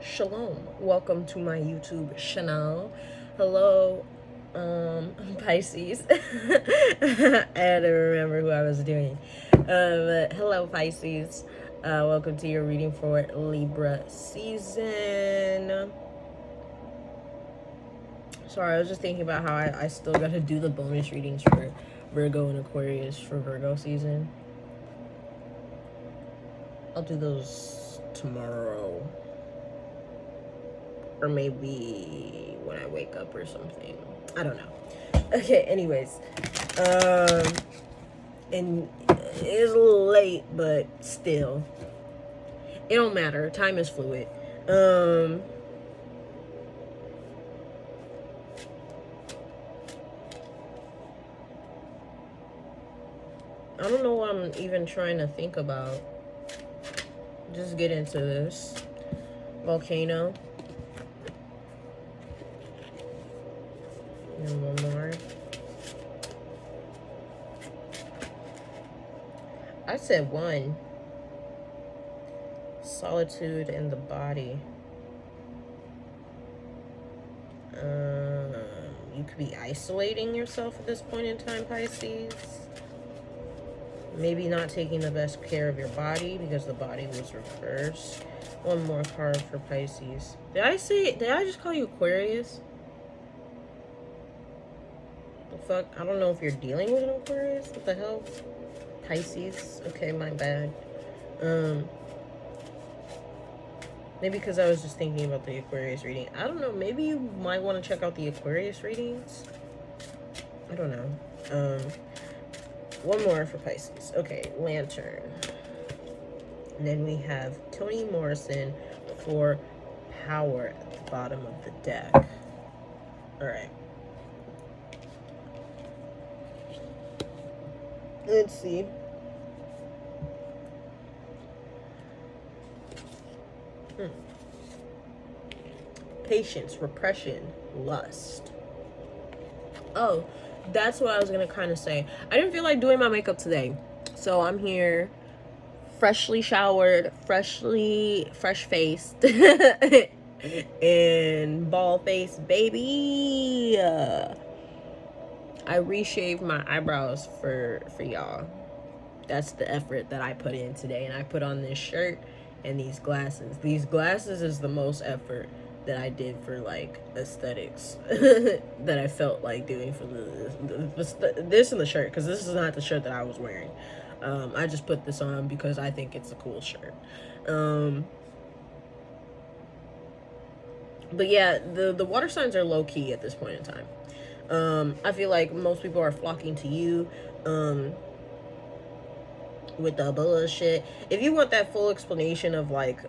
Shalom, welcome to my YouTube channel. Hello, Pisces. I had to remember who I was doing. Hello, Pisces. Welcome to your reading for Libra season. Sorry, I was just thinking about how I still gotta do the bonus readings for Virgo and Aquarius for Virgo season. I'll do those tomorrow. Or maybe when I wake up or something. I don't know. Okay, anyways. And it is a little late, but still. It don't matter. Time is fluid. I don't know what I'm even trying to think about. Just get into this. Volcano. And one more. I said one. Solitude in the body. You could be isolating yourself at this point in time, Pisces. Maybe not taking the best care of your body because the body was reversed. One more card for Pisces. Did I just call you Aquarius? The fuck? I don't know if you're dealing with an Aquarius. What the hell? Pisces. Okay, my bad. Maybe because I was just thinking about the Aquarius reading. I don't know. Maybe you might want to check out the Aquarius readings. I don't know. One more for Pisces. Okay, Lantern. And then we have Toni Morrison for Power at the bottom of the deck. Alright. Let's see. Patience, repression, lust. Oh, that's what I was going to kind of say. I didn't feel like doing my makeup today. So I'm here, freshly showered, fresh-faced, and bald-faced, baby. I reshaved my eyebrows for y'all. That's the effort that I put in today. And I put on this shirt and these glasses. These glasses is the most effort that I did for like aesthetics that I felt like doing for this and the shirt, because this is not the shirt that I was wearing. I just put this on because I think it's a cool shirt. But yeah, the water signs are low key at this point in time. I feel like most people are flocking to you with the bullshit. If you want that full explanation of like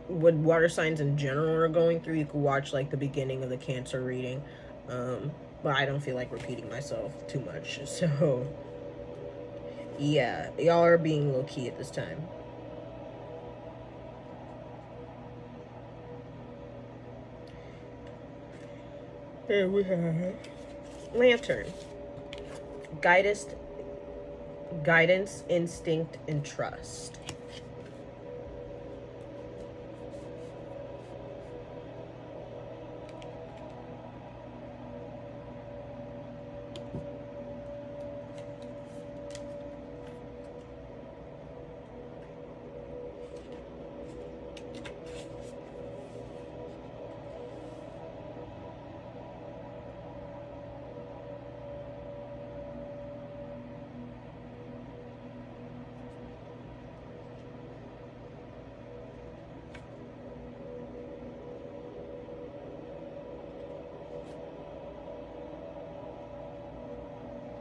what water signs in general are going through, you could watch like the beginning of the Cancer reading. But I don't feel like repeating myself too much. So yeah, y'all are being low key at this time. Here we have Lantern. Guidance, instinct, and trust.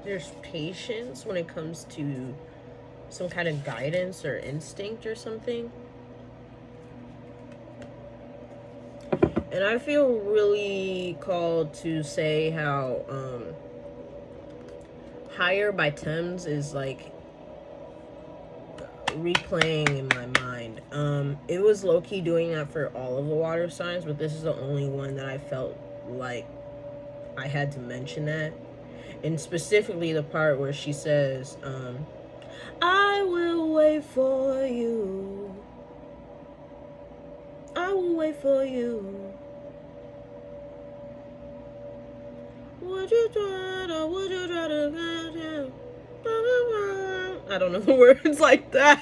There's patience when it comes to some kind of guidance or instinct or something. And I feel really called to say how Higher by Thames is like replaying in my mind. It was low-key doing that for all of the water signs, but this is the only one that I felt like I had to mention that. And specifically the part where she says, I will wait for you. I will wait for you. Would you try to, would you try to get him? I don't know the words like that.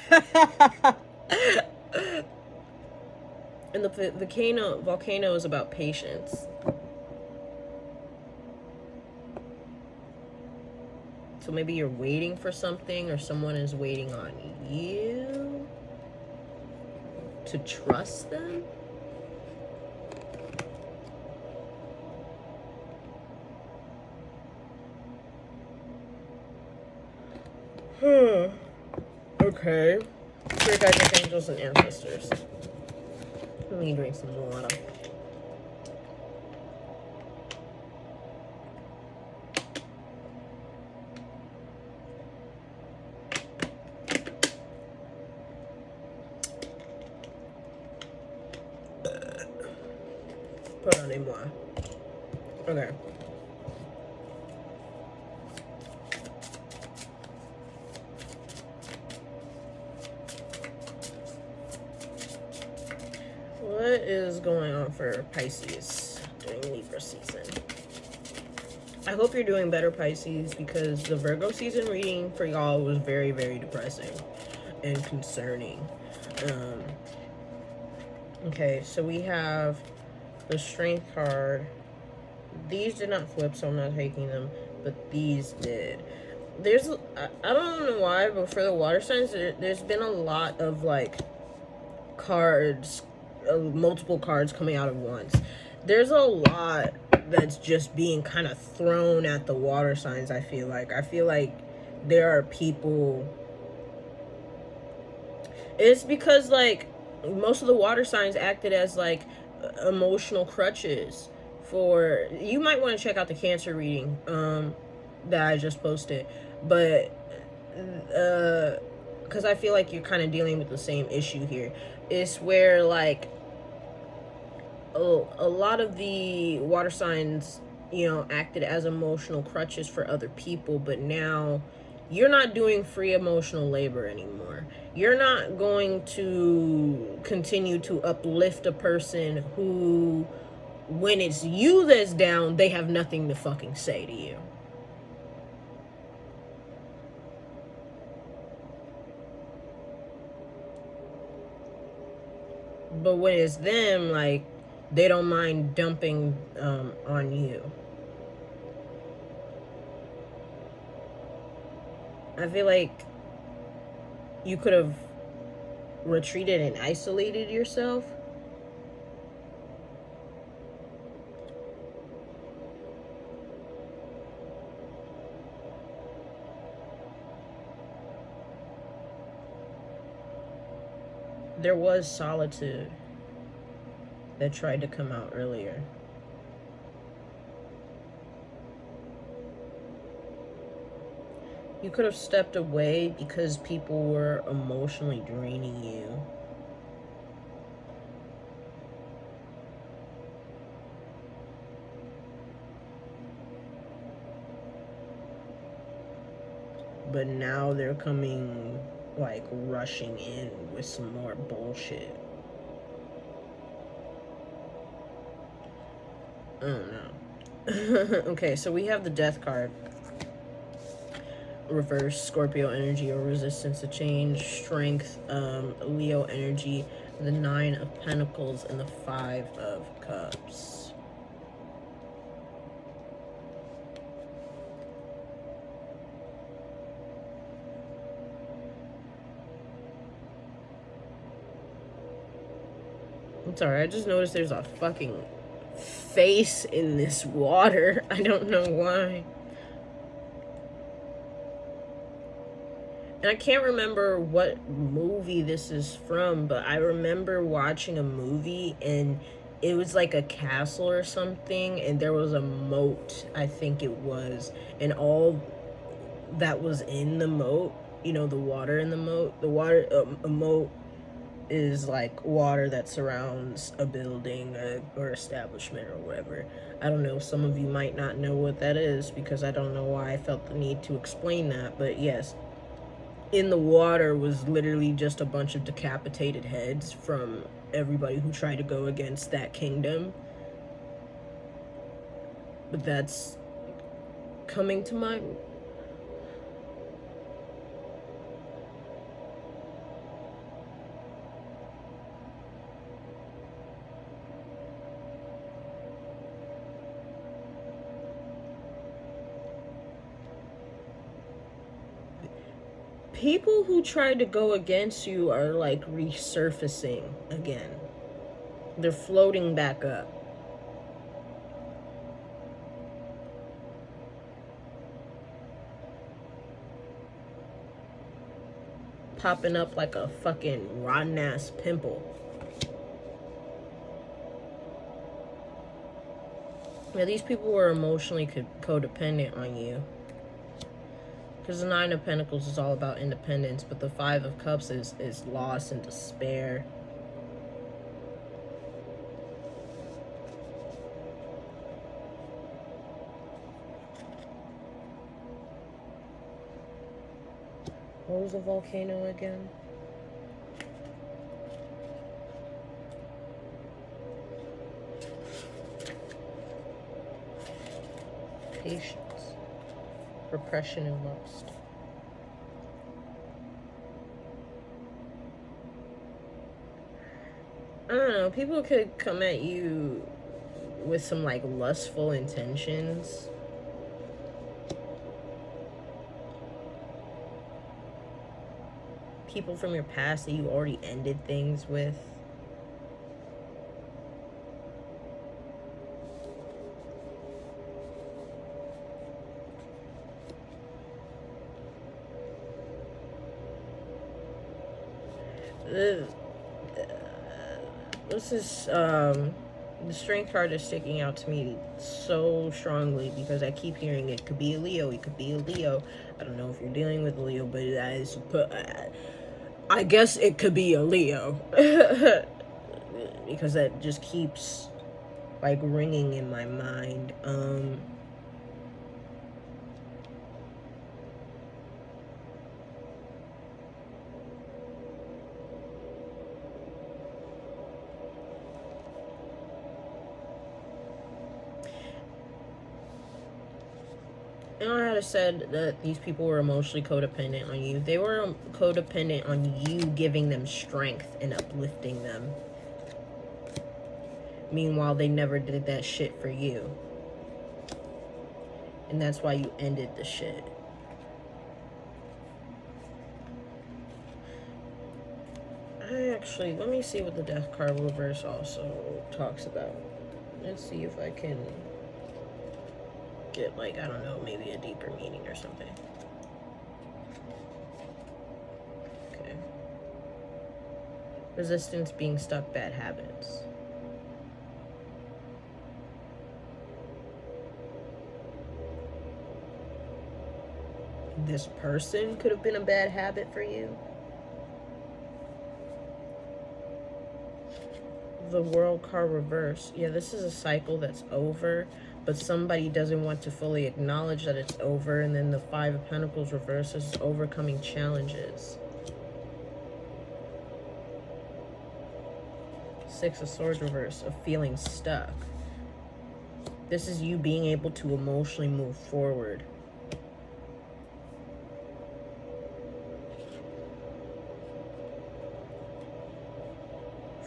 And the volcano is about patience. So maybe you're waiting for something, or someone is waiting on you to trust them. Okay. Spirit guides, archangels, and ancestors. Let me drink some water. Pardonnez-moi. Okay. What is going on for Pisces during Libra season? I hope you're doing better, Pisces, because the Virgo season reading for y'all was very, very depressing and concerning. Okay, so we have the Strength card. These did not flip, so I'm not taking them, but these did. There's, I don't know why, but for the water signs, there's been a lot of, like, cards, multiple cards coming out at once. There's a lot that's just being kind of thrown at the water signs. I feel like there are people, it's because, like, most of the water signs acted as, like, emotional crutches for, you might want to check out the Cancer reading that I just posted, but because I feel like you're kind of dealing with the same issue here. It's where, like, a lot of the water signs, you know, acted as emotional crutches for other people, but now you're not doing free emotional labor anymore. You're not going to continue to uplift a person who, when it's you that's down, they have nothing to fucking say to you. But when it's them, like, they don't mind dumping on you. I feel like you could have retreated and isolated yourself. There was solitude that tried to come out earlier. You could have stepped away because people were emotionally draining you. But now they're coming, like, rushing in with some more bullshit. I don't know. Okay, so we have the Death card. Reverse, Scorpio energy or resistance to change. Strength, Leo energy. The 9 of Pentacles and the 5 of Cups. I'm sorry, I just noticed there's a fucking face in this water. I don't know why. And I can't remember what movie this is from, but I remember watching a movie and it was like a castle or something, and there was a moat, I think it was, and all that was in the moat, you know, the water in the moat, a moat is like water that surrounds a building or establishment or whatever. I don't know, some of you might not know what that is because I don't know why I felt the need to explain that, but yes, in the water was literally just a bunch of decapitated heads from everybody who tried to go against that kingdom. But that's coming to mind. People who tried to go against you are like resurfacing again. They're floating back up. Popping up like a fucking rotten ass pimple. Yeah, these people were emotionally codependent on you. Because the Nine of Pentacles is all about independence, but the Five of Cups is loss and despair. What was the volcano again? Patience. Repression and lust. I don't know. People could come at you with some like lustful intentions. People from your past that you already ended things with. This is the Strength card is sticking out to me so strongly because I keep hearing it could be a Leo, it could be a Leo. I don't know if you're dealing with a Leo, but that is, I guess it could be a Leo. Because that just keeps like ringing in my mind. You know, I had said that these people were emotionally codependent on you. They were codependent on you giving them strength and uplifting them. Meanwhile, they never did that shit for you. And that's why you ended the shit. Actually, let me see what the Death card reverse also talks about. Let's see if I can get, like, I don't know, maybe a deeper meaning or something. Okay. Resistance, being stuck, bad habits. This person could have been a bad habit for you. The World card reverse. Yeah, this is a cycle that's over, but somebody doesn't want to fully acknowledge that it's over. And then the Five of Pentacles reverse is overcoming challenges. Six of Swords reverse, of feeling stuck. This is you being able to emotionally move forward.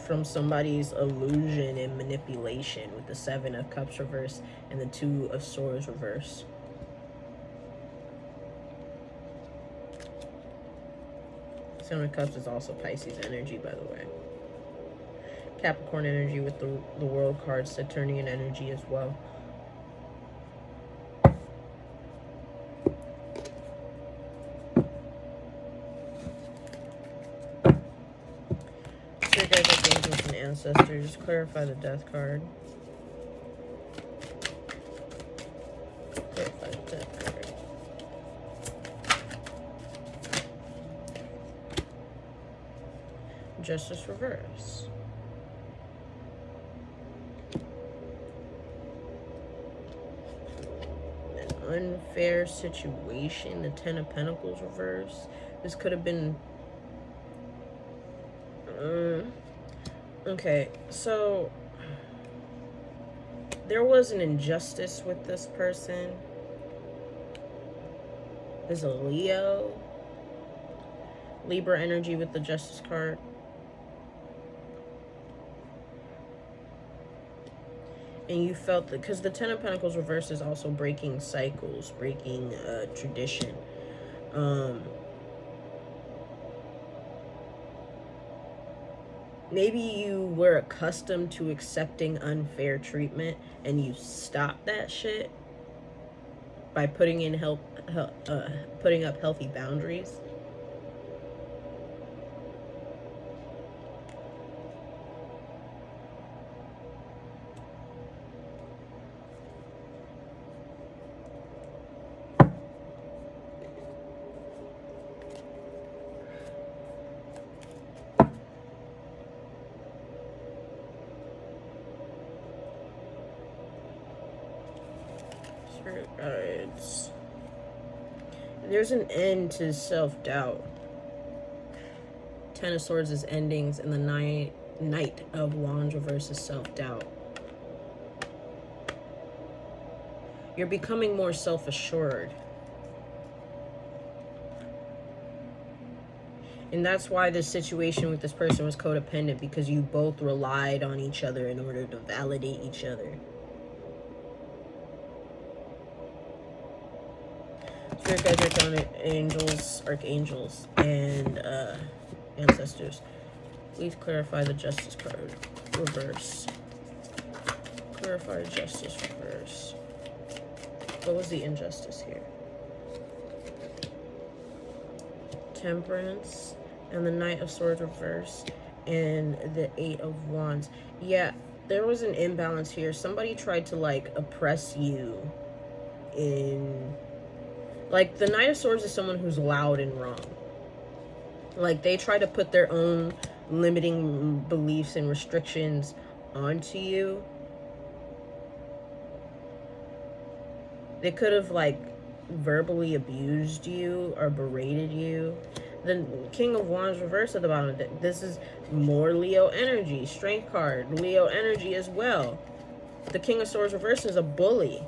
From somebody's illusion and manipulation with the Seven of Cups reverse and the Two of Swords reverse. Seven of Cups is also Pisces energy, by the way. Capricorn energy with the World card, Saturnian energy as well. Ancestors, clarify the Death card. Clarify the Death card. Justice reverse. An unfair situation, the Ten of Pentacles reverse. This could have been Okay, so there was an injustice with this person. There's a Leo. Libra energy with the Justice card. And you felt that, because the Ten of Pentacles reverse is also breaking cycles, breaking tradition. Maybe you were accustomed to accepting unfair treatment and you stopped that shit by putting up healthy boundaries. There's an end to self-doubt. Ten of Swords is endings, and the Knight of Wands reverse is self-doubt. You're becoming more self-assured. And that's why this situation with this person was codependent, because you both relied on each other in order to validate each other. Spirit guides, angels, archangels, and ancestors. Please clarify the Justice card. Reverse. Clarify Justice reverse. What was the injustice here? Temperance and the Knight of Swords reverse and the Eight of Wands. Yeah, there was an imbalance here. Somebody tried to like oppress you in... Like, the Knight of Swords is someone who's loud and wrong. Like, they try to put their own limiting beliefs and restrictions onto you. They could have, like, verbally abused you or berated you. The King of Wands reverse at the bottom. This is more Leo energy. Strength card. Leo energy as well. The King of Swords reverse is a bully.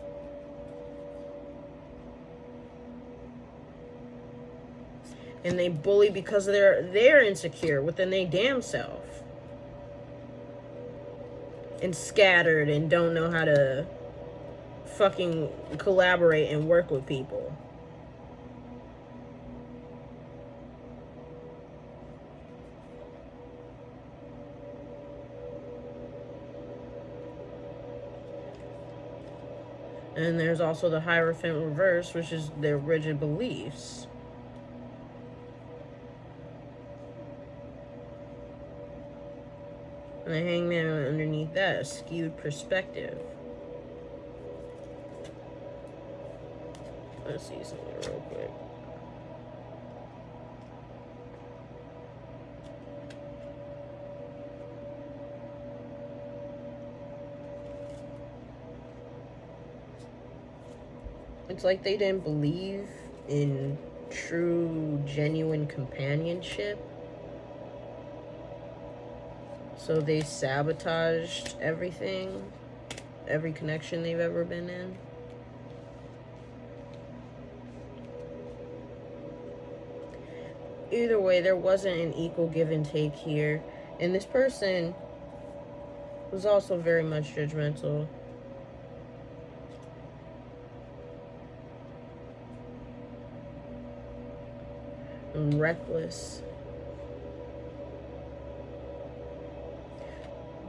And they bully because they're insecure within their damn self. And scattered and don't know how to fucking collaborate and work with people. And there's also the Hierophant Reverse, which is their rigid beliefs. And the Hangman underneath that, a skewed perspective. Let's see something real quick. It's like they didn't believe in true, genuine companionship. So they sabotaged everything, every connection they've ever been in. Either way, there wasn't an equal give and take here. And this person was also very much judgmental. And reckless.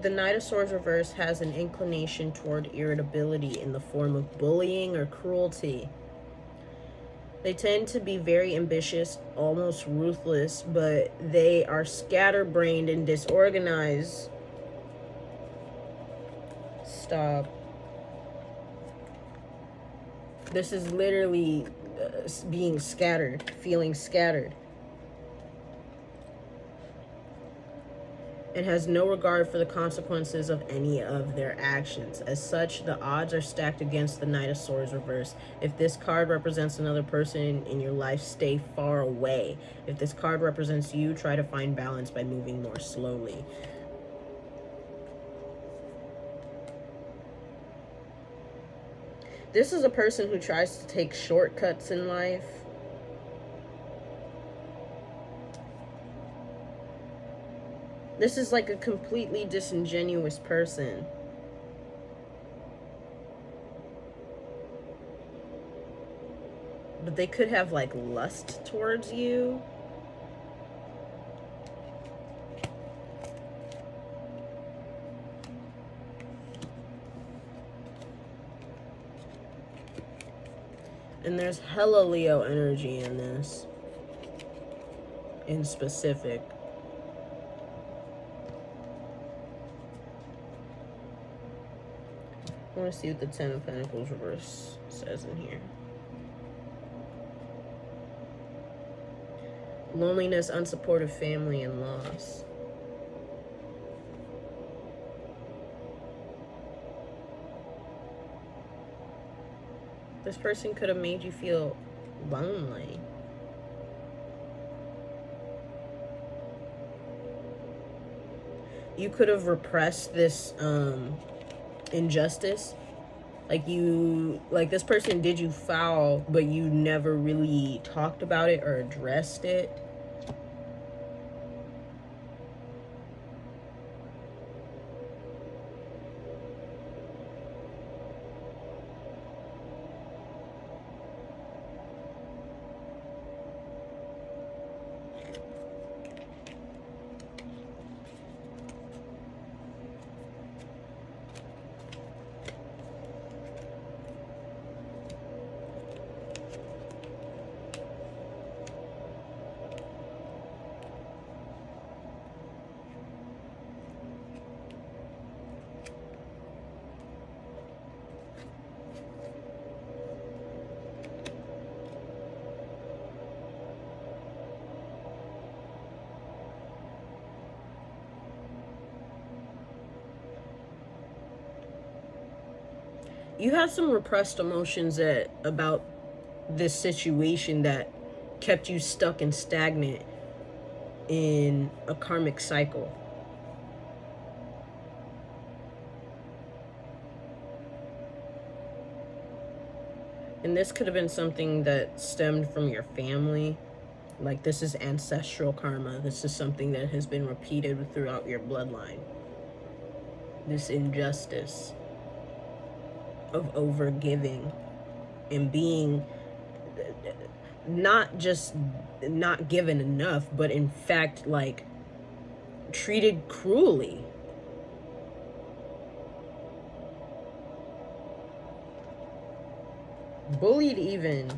The Knight of Swords reverse has an inclination toward irritability in the form of bullying or cruelty. They tend to be very ambitious, almost ruthless, but they are scatterbrained and disorganized. Stop. This is literally being scattered, feeling scattered. And has no regard for the consequences of any of their actions. As such, the odds are stacked against the Knight of Swords reverse. If this card represents another person in your life, stay far away. If this card represents you, try to find balance by moving more slowly. This is a person who tries to take shortcuts in life. This is like a completely disingenuous person. But they could have like lust towards you. And there's hella Leo energy in this, in specific. I want to see what the Ten of Pentacles reverse says in here. Loneliness, unsupportive family, and loss. This person could have made you feel lonely. You could have repressed this injustice. Like this person did you foul, but you never really talked about it or addressed it. You had some repressed emotions about this situation that kept you stuck and stagnant in a karmic cycle. And this could have been something that stemmed from your family. Like, this is ancestral karma. This is something that has been repeated throughout your bloodline. This injustice of overgiving and being not just not given enough, but in fact, like, treated cruelly. Bullied even.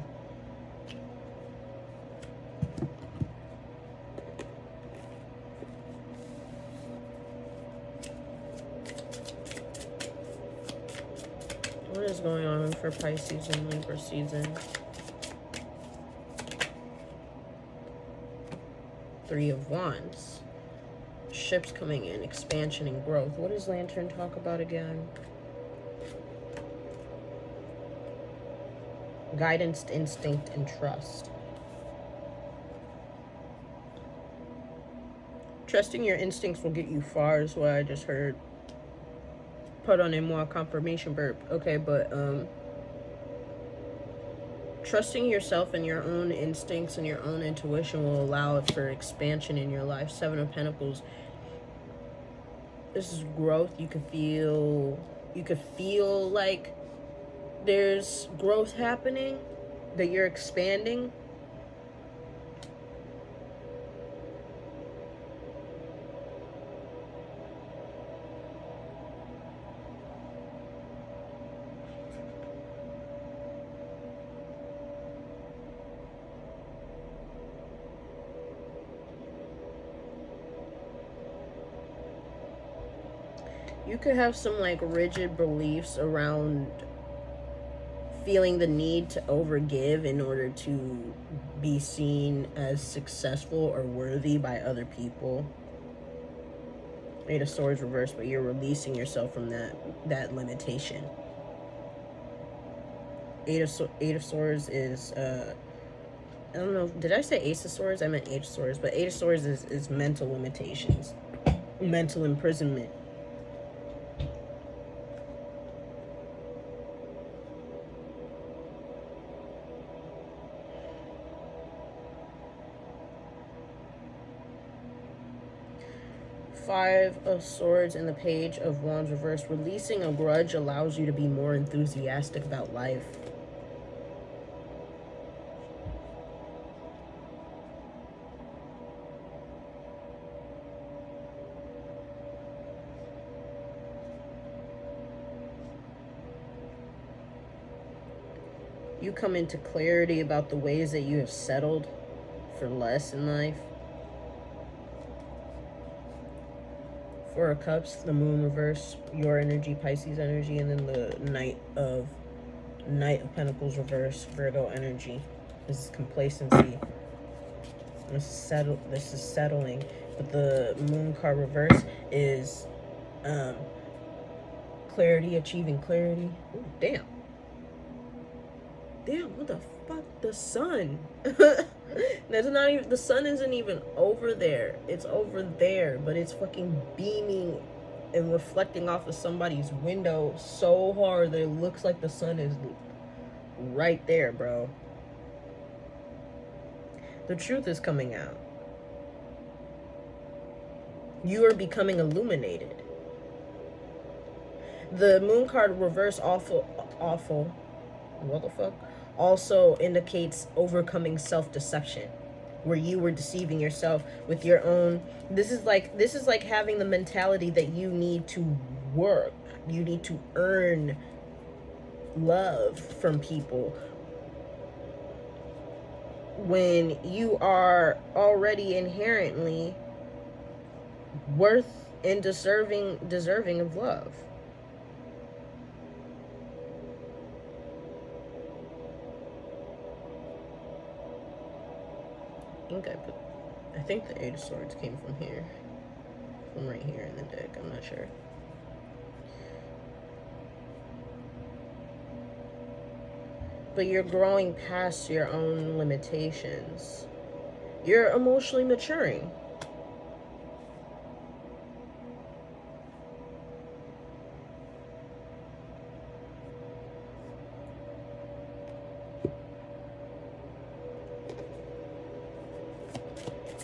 What is going on for Pisces and Libra season? Three of Wands. Ships coming in, expansion and growth. What does Lantern talk about again? Guidance, instinct, and trust. Trusting your instincts will get you far is what I just heard. Pardonnez-moi, confirmation burp. Okay, but trusting yourself and your own instincts and your own intuition will allow for expansion in your life. Seven of Pentacles. This is growth. You could feel like there's growth happening, that you're expanding. You could have some like rigid beliefs around feeling the need to overgive in order to be seen as successful or worthy by other people. Eight of Swords reversed, but you're releasing yourself from that limitation. Eight of Swords is I don't know, did I say Ace of Swords? I meant Eight of Swords, but Eight of Swords is mental limitations, mental imprisonment. Five of Swords and the Page of Wands reversed. Releasing a grudge allows you to be more enthusiastic about life. You come into clarity about the ways that you have settled for less in life. Four of Cups, the Moon reverse, your energy, Pisces energy, and then the Knight of Pentacles reverse, Virgo energy. This is complacency. This is settling. But the Moon card reverse is clarity, achieving clarity. Ooh, damn. Damn, what the fuck? The sun. There's not even, the sun isn't even over there. It's over there, but it's fucking beaming and reflecting off of somebody's window so hard that it looks like the sun is right there, bro. The truth is coming out. You are becoming illuminated. The Moon card reverse awful. What the fuck? Also indicates overcoming self-deception, where you were deceiving yourself with your own. This is like having the mentality that you need to work, you need to earn love from people, when you are already inherently worth and deserving of love. I think the Eight of Swords came from here. From right here in the deck, I'm not sure. But you're growing past your own limitations. You're emotionally maturing.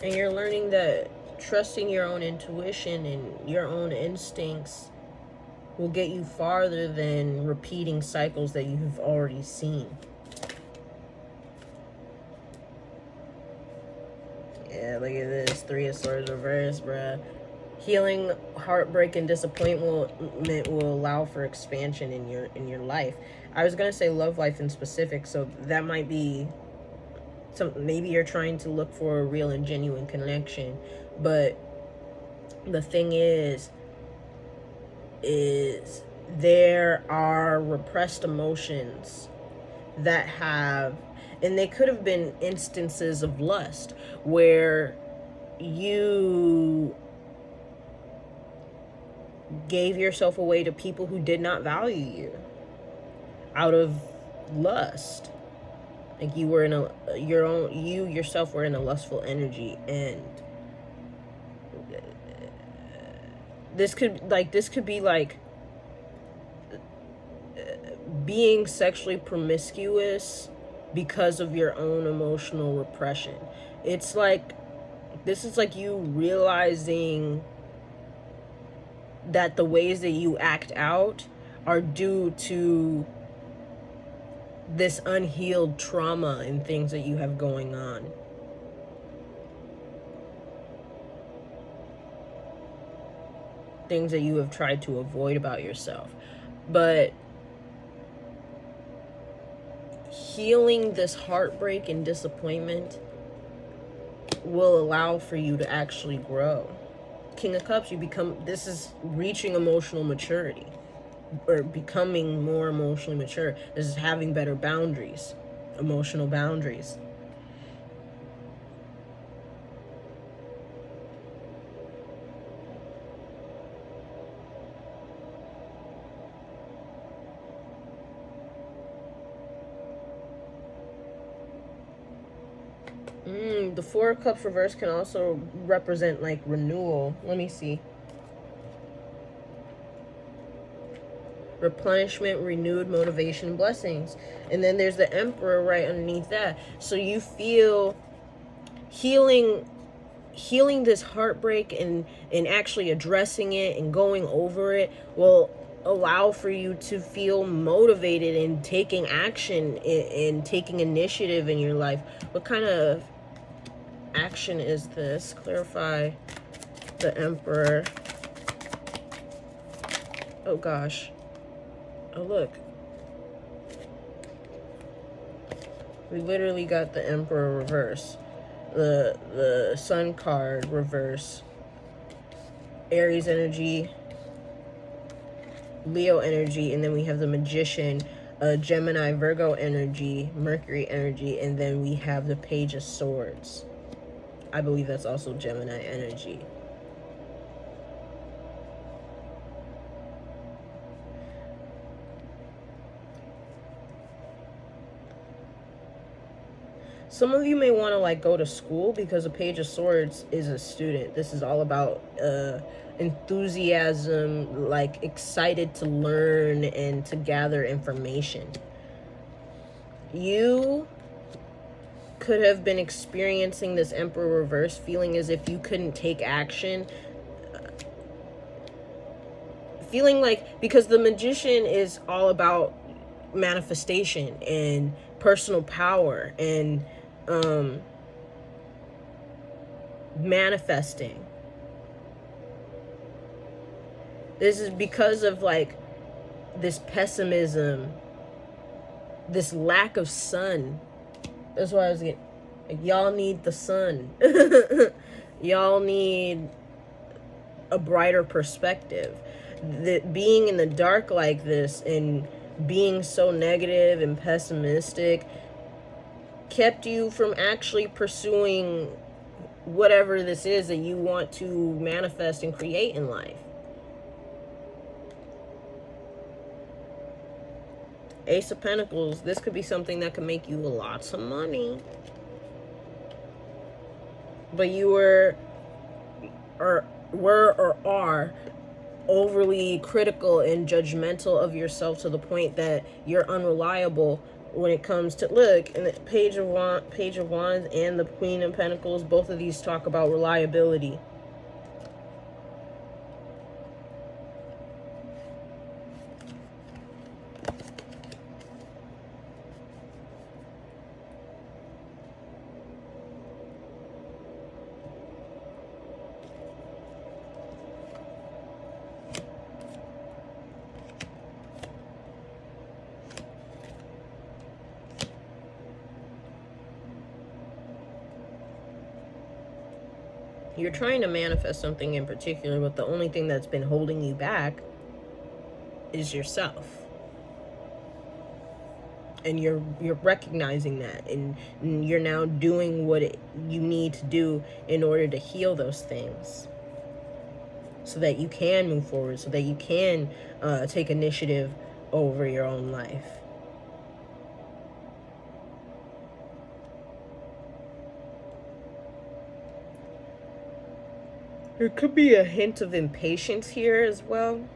And you're learning that trusting your own intuition and your own instincts will get you farther than repeating cycles that you have already seen. Yeah, look at this. Three of Swords reverse, bruh. Healing heartbreak and disappointment will allow for expansion in your life. I was gonna say love life in specific, so that might be maybe you're trying to look for a real and genuine connection, but the thing is there are repressed emotions that have, and they could have been instances of lust where you gave yourself away to people who did not value you out of lust. Like you were in you yourself were in a lustful energy, and this could be like being sexually promiscuous because of your own emotional repression. It's like, this is like you realizing that the ways that you act out are due to this unhealed trauma and things that you have going on. Things that you have tried to avoid about yourself. But healing this heartbreak and disappointment will allow for you to actually grow. King of Cups, this is reaching emotional maturity, or becoming more emotionally mature. This is having better boundaries, emotional boundaries. The Four of Cups reverse can also represent like renewal. Let me see. Replenishment, renewed motivation, blessings. And then there's the Emperor right underneath that. So you feel healing healing this heartbreak and actually addressing it and going over it will allow for you to feel motivated in taking action and taking initiative in your life. What kind of action is this? Clarify the Emperor. Oh gosh. Oh look. We literally got the Emperor reverse. The Sun card reverse. Aries energy. Leo energy, and then we have the Magician, Gemini, Virgo energy, Mercury energy, and then we have the Page of Swords. I believe that's also Gemini energy. Some of you may want to like go to school, because the Page of Swords is a student. This is all about enthusiasm, like excited to learn and to gather information. You could have been experiencing this Emperor reverse, feeling as if you couldn't take action, feeling like, because the Magician is all about manifestation and personal power and manifesting. This is because of like this pessimism, this lack of sun. That's why I was getting, like, y'all need the sun. Y'all need a brighter perspective. That being in the dark like this and being so negative and pessimistic kept you from actually pursuing whatever this is that you want to manifest and create in life. Ace of Pentacles, this could be something that could make you lots of money. But you were or are overly critical and judgmental of yourself to the point that you're unreliable when it comes to, look, and the Page of Wands and the Queen of Pentacles, both of these talk about reliability. You're trying to manifest something in particular, but the only thing that's been holding you back is yourself. And you're recognizing that, and you're now doing what you need to do in order to heal those things, so that you can move forward, so that you can take initiative over your own life. There could be a hint of impatience here as well.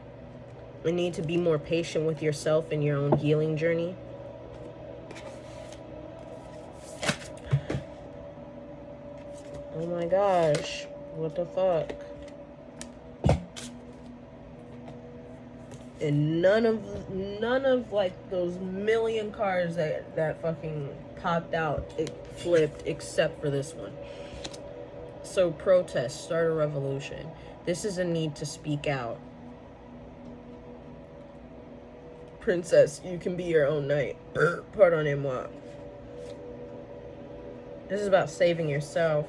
You need to be more patient with yourself and your own healing journey. Oh my gosh, what the fuck? And none of like those million cards that fucking popped out, it flipped, except for this one. So protest, start a revolution. This is a need to speak out. Princess, you can be your own knight. Pardonnez-moi. This is about saving yourself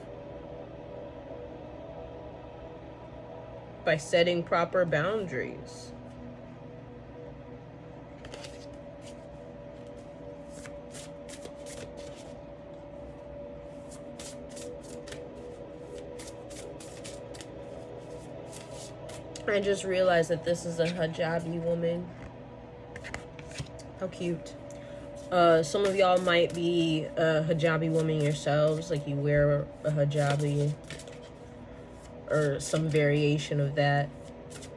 by setting proper boundaries. I just realized that this is a hijabi woman. How cute. Some of y'all might be a hijabi woman yourselves, like you wear a hijabi or some variation of that.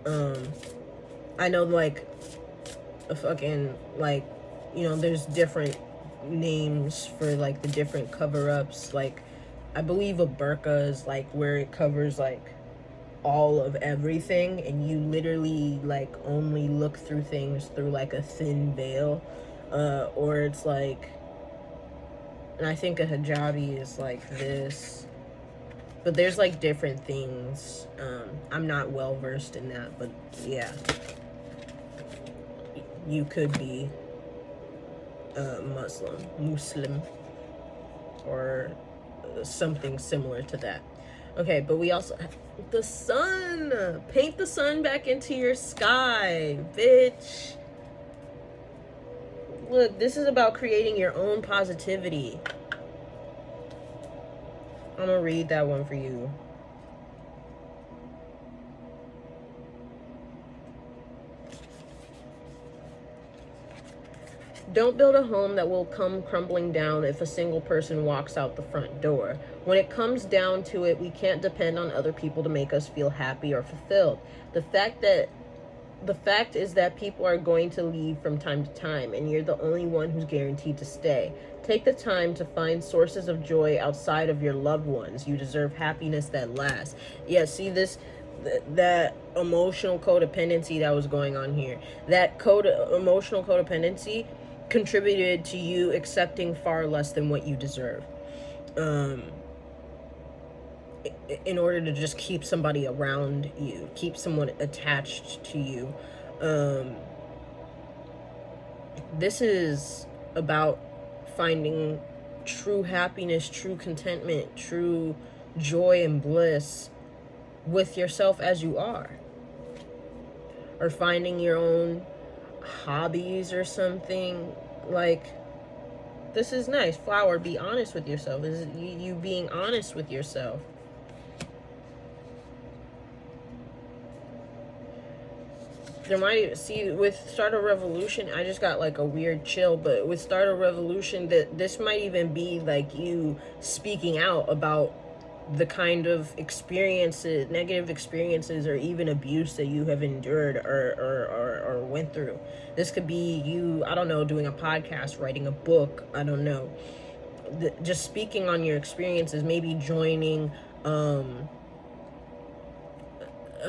I know, like, a fucking, like, you know, there's different names for like the different cover-ups. Like, I believe a burqa is like where it covers like all of everything, and you literally like only look through things through like a thin veil, or it's like, and I think a hijabi is like this, but there's like different things. I'm not well versed in that, but yeah, you could be Muslim, or something similar to that. Okay, but we also have the sun. Paint the sun back into your sky, bitch. Look, this is about creating your own positivity. I'm gonna read that one for you. Don't build a home that will come crumbling down if a single person walks out the front door. When it comes down to it, we can't depend on other people to make us feel happy or fulfilled. The fact is that people are going to leave from time to time, and you're the only one who's guaranteed to stay. Take the time to find sources of joy outside of your loved ones. You deserve happiness that lasts. Yeah, see this, that emotional codependency that was going on here. That emotional codependency contributed to you accepting far less than what you deserve, in order to just keep somebody around you, keep someone attached to you. This is about finding true happiness, true contentment, true joy and bliss with yourself as you are, or finding your own hobbies or something. Like, this is nice. Flower, be honest with yourself. This is you being honest with yourself. There might, see, with Start a Revolution, I just got like a weird chill, but with Start a Revolution, that this might even be like you speaking out about the kind of experiences, negative experiences, or even abuse that you have endured or went through. This could be you, I don't know, doing a podcast, writing a book, I don't know. Just speaking on your experiences, maybe joining a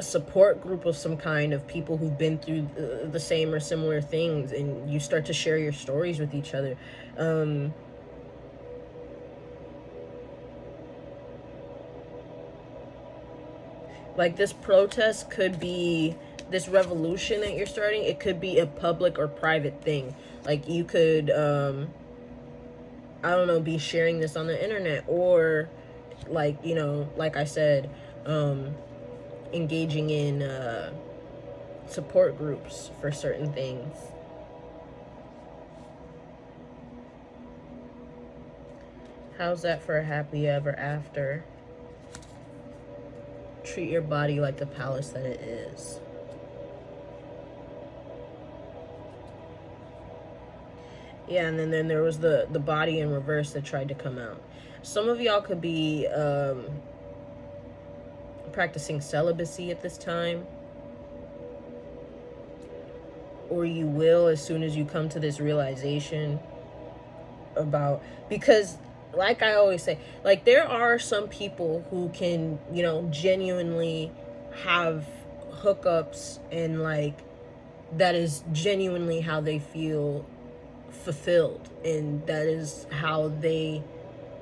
support group of some kind of people who've been through the same or similar things, and you start to share your stories with each other. Like, this protest could be, this revolution that you're starting, it could be a public or private thing. Like, you could, I don't know, be sharing this on the internet, or like, you know, like I said, engaging in support groups for certain things. How's that for a happy ever after? Treat your body like the palace that it is. Yeah, and then there was the body in reverse that tried to come out. Some of y'all could be practicing celibacy at this time, or you will as soon as you come to this realization about, because like I always say, like, there are some people who can, you know, genuinely have hookups, and like, that is genuinely how they feel fulfilled, and that is how they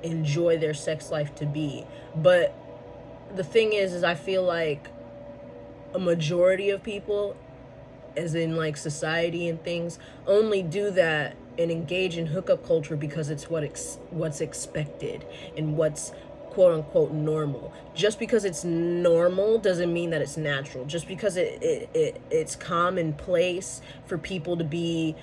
enjoy their sex life to be. But the thing is I feel like a majority of people, as in like society and things, only do that and engage in hookup culture because it's what's expected and what's quote unquote normal. Just because it's normal doesn't mean that it's natural. Just because it's commonplace for people to be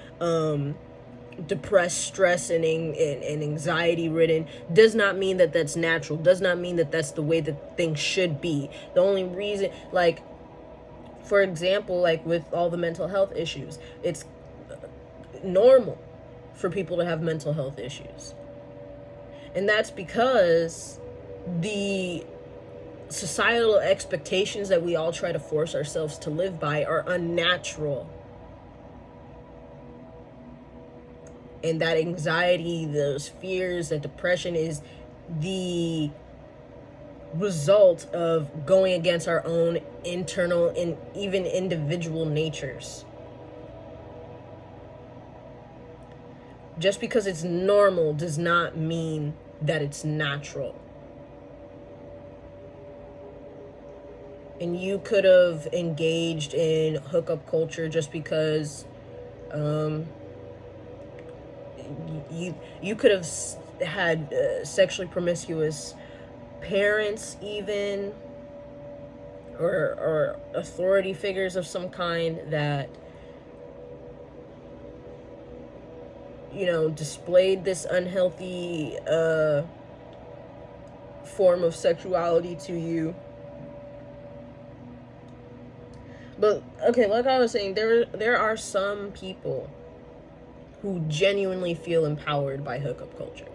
depressed, stressed, and anxiety ridden does not mean that that's natural, does not mean that that's the way that things should be. The only reason, like, for example, like with all the mental health issues, it's normal for people to have mental health issues, and that's because the societal expectations that we all try to force ourselves to live by are unnatural. And that anxiety, those fears, that depression is the result of going against our own internal and even individual natures. Just because it's normal does not mean that it's natural. And you could have engaged in hookup culture just because you could have had sexually promiscuous parents, even, or authority figures of some kind that, you know, displayed this unhealthy form of sexuality to you. But okay, like I was saying, there are some people who genuinely feel empowered by hookup culture.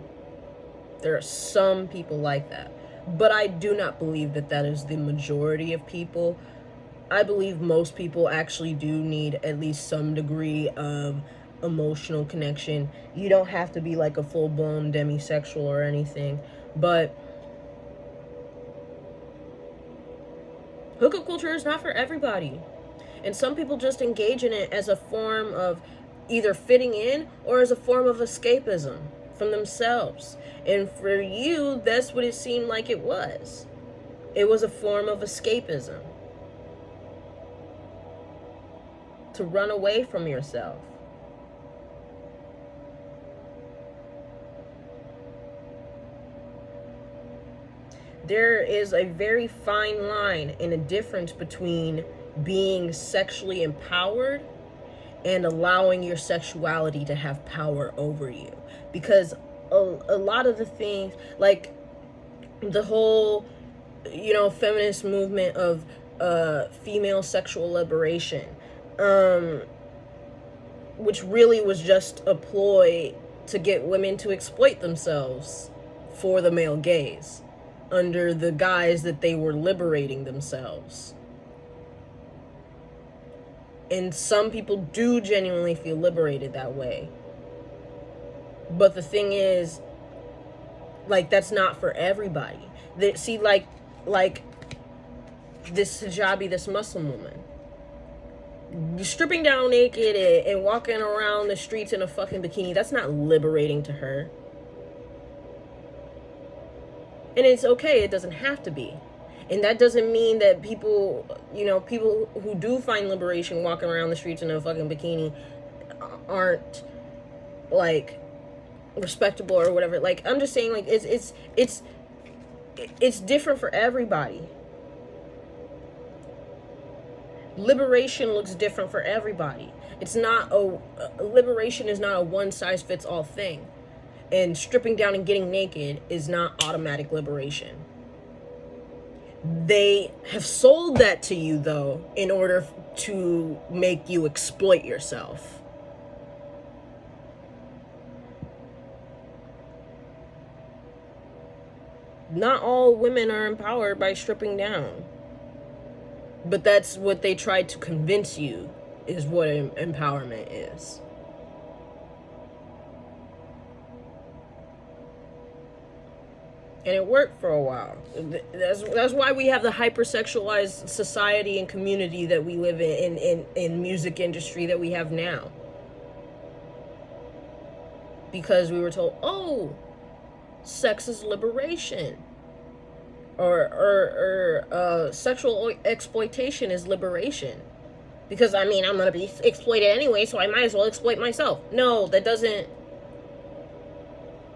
There are some people like that. But I do not believe that that is the majority of people. I believe most people actually do need at least some degree of emotional connection. You don't have to be like a full-blown demisexual or anything, but hookup culture is not for everybody. And some people just engage in it as a form of either fitting in or as a form of escapism from themselves. And for you, that's what it seemed like it was. It was a form of escapism. To run away from yourself. There is a very fine line and a difference between being sexually empowered and allowing your sexuality to have power over you. Because a lot of the things, like the whole, you know, feminist movement of female sexual liberation, which really was just a ploy to get women to exploit themselves for the male gaze, under the guise that they were liberating themselves. And some people do genuinely feel liberated that way. But the thing is, like, that's not for everybody. See, like this hijabi, this Muslim woman, stripping down naked and walking around the streets in a fucking bikini, that's not liberating to her. And it's okay, it doesn't have to be. And that doesn't mean that people, you know, people who do find liberation walking around the streets in a fucking bikini aren't, like, respectable or whatever. Like, I'm just saying, like, it's different for everybody. Liberation looks different for everybody. It's not liberation is not a one-size-fits-all thing. And stripping down and getting naked is not automatic liberation. They have sold that to you, though, in order to make you exploit yourself. Not all women are empowered by stripping down. But that's what they tried to convince you is what empowerment is. And it worked for a while. That's why we have the hypersexualized society and community that we live in music industry that we have now. Because we were told, oh, sex is liberation. Or sexual exploitation is liberation. Because, I mean, I'm going to be exploited anyway, so I might as well exploit myself. No, that doesn't...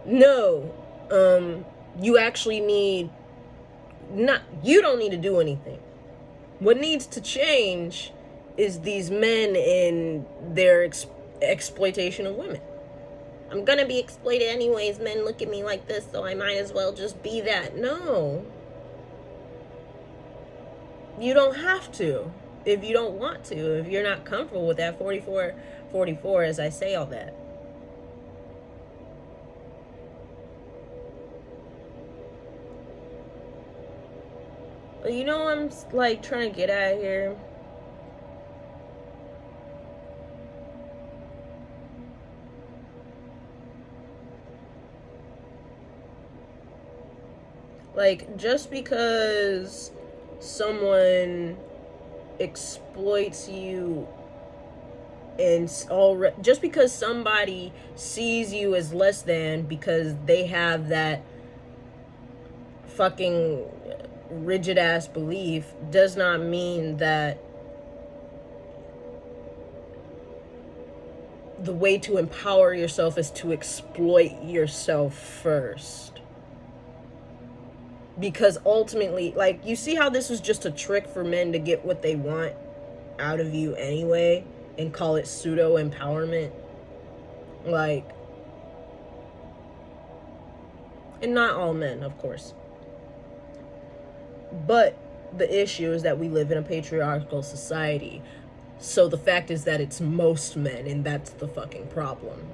No. You actually need... You don't need to do anything. What needs to change is these men and their exploitation of women. I'm going to be exploited anyways. Men look at me like this, so I might as well just be that. No. You don't have to. If you don't want to, if you're not comfortable with that 44 as I say all that. But you know what I'm like trying to get at here? Like, just because someone exploits you and just because somebody sees you as less than because they have that fucking rigid ass belief does not mean that the way to empower yourself is to exploit yourself first. Because ultimately, like, you see how this is just a trick for men to get what they want out of you anyway and call it pseudo empowerment? Like, and not all men, of course. But the issue is that we live in a patriarchal society. So the fact is that it's most men, and that's the fucking problem.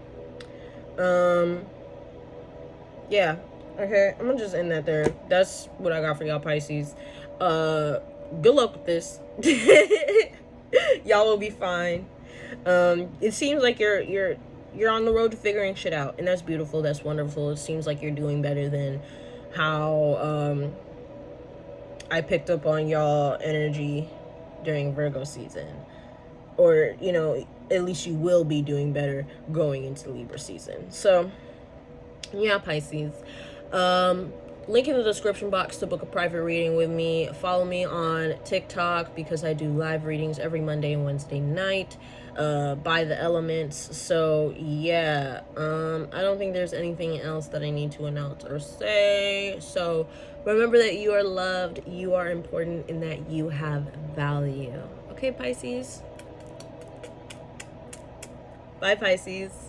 Yeah. Okay, I'm gonna just end that there. That's what I got for y'all, Pisces. Good luck with this. Y'all will be fine. It seems like you're on the road to figuring shit out, and that's beautiful. That's wonderful. It seems like you're doing better than how I picked up on y'all energy during Virgo season. Or, you know, at least you will be doing better going into Libra season. So, yeah, Pisces. Link in the description box to book a private reading with me. Follow me on TikTok because I do live readings every Monday and Wednesday night by the elements. So, yeah, I don't think there's anything else that I need to announce or say. So, remember that you are loved, you are important, and that you have value. Okay, Pisces? Bye, Pisces.